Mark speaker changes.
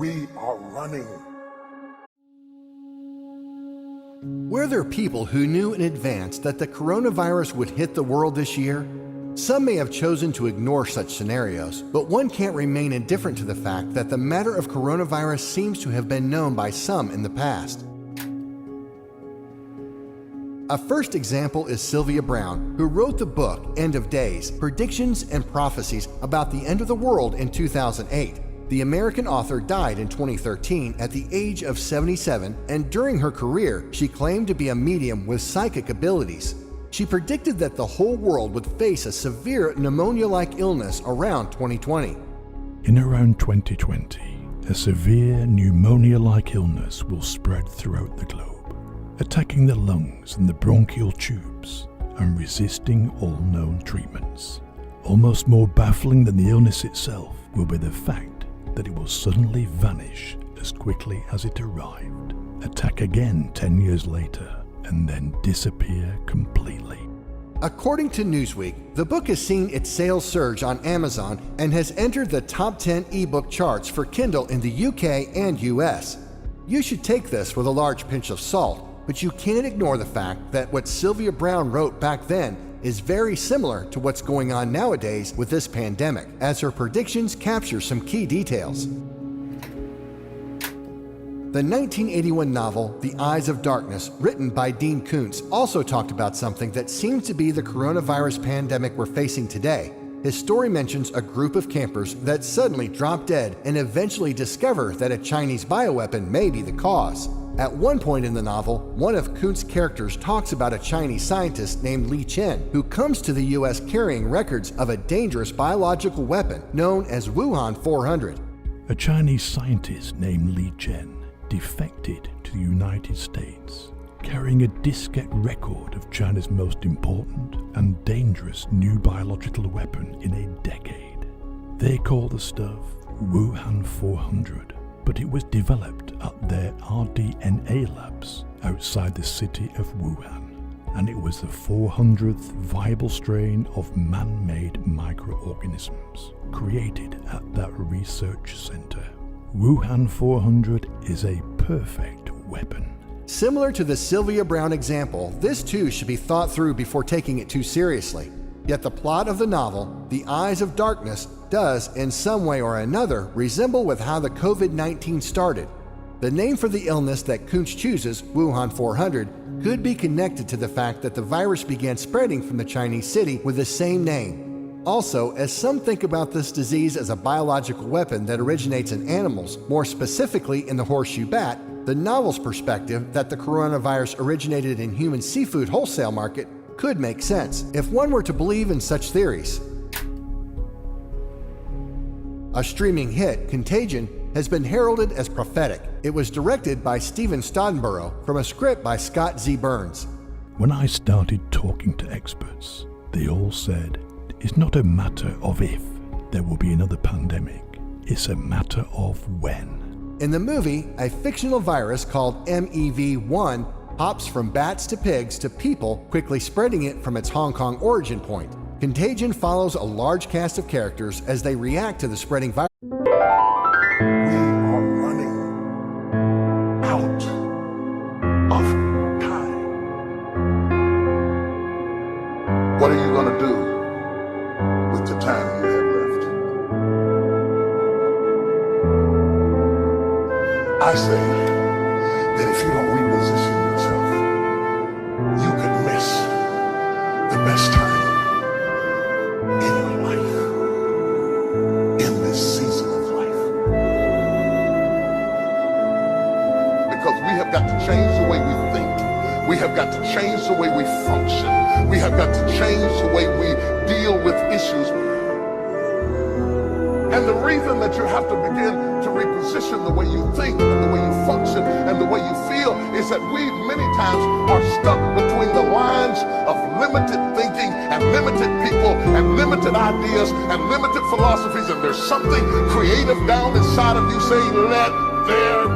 Speaker 1: We are running.
Speaker 2: Were there people who knew in advance that the coronavirus would hit the world this year? Some may have chosen to ignore such scenarios, but one can't remain indifferent to the fact that the matter of coronavirus seems to have been known by some in the past. A first example is Sylvia Browne, who wrote the book End of Days: Predictions and Prophecies about the End of the World in 2008. The American author died in 2013 at the age of 77, and during her career, she claimed to be a medium with psychic abilities. She predicted that the whole world would face a severe pneumonia-like illness around 2020.
Speaker 3: In around 2020, a severe pneumonia-like illness will spread throughout the globe, attacking the lungs and the bronchial tubes and resisting all known treatments. Almost more baffling than the illness itself will be the fact that it will suddenly vanish as quickly as it arrived, attack again 10 years later, and then disappear completely.
Speaker 2: According to Newsweek, the book has seen its sales surge on Amazon and has entered the top 10 ebook charts for Kindle in the UK and US. You should take this with a large pinch of salt, but you can't ignore the fact that what Sylvia Browne wrote back then is very similar to what's going on nowadays with this pandemic, as her predictions capture some key details. The 1981 novel, The Eyes of Darkness, written by Dean Koontz, also talked about something that seems to be the coronavirus pandemic we're facing today. His story mentions a group of campers that suddenly drop dead and eventually discover that a Chinese bioweapon may be the cause. At one point in the novel, one of Koontz's characters talks about a Chinese scientist named Li Chen, who comes to the US carrying records of a dangerous biological weapon known as Wuhan 400.
Speaker 3: A Chinese scientist named Li Chen defected to the United States, carrying a diskette record of China's most important and dangerous new biological weapon in a decade. They call the stuff Wuhan 400, but it was developed at their RDNA labs outside the city of Wuhan, and it was the 400th viable strain of man-made microorganisms created at that research center. Wuhan 400 is a perfect weapon.
Speaker 2: Similar to the Sylvia Browne example, this too should be thought through before taking it too seriously. Yet the plot of the novel, The Eyes of Darkness, does, in some way or another, resemble with how the COVID-19 started. The name for the illness that Koontz chooses, Wuhan 400, could be connected to the fact that the virus began spreading from the Chinese city with the same name. Also, as some think about this disease as a biological weapon that originates in animals, more specifically in the horseshoe bat, the novel's perspective that the coronavirus originated in human seafood wholesale market could make sense if one were to believe in such theories. A streaming hit, Contagion, has been heralded as prophetic. It was directed by Steven Stoddenborough from a script by Scott Z. Burns.
Speaker 3: When I started talking to experts, they all said, it's not a matter of if there will be another pandemic, it's a matter of when.
Speaker 2: In the movie, a fictional virus called MEV-1 hops from bats to pigs to people, quickly spreading it from its Hong Kong origin point. Contagion follows a large cast of characters as they react to the spreading virus.
Speaker 1: We are running out of time. What are you going to do with the time you have left? I say that if you don't reposition yourself, you could miss the best time in your life, in this season of life. Because we have got to change the way we think. We have got to change the way we function. We have got to change the way we deal with issues. And the reason that you have to begin to reposition the way you think and the way you function and the way you feel is that we many times are stuck between the lines of limited thinking and limited people and limited ideas and limited philosophies, and there's something creative down inside of you saying, let there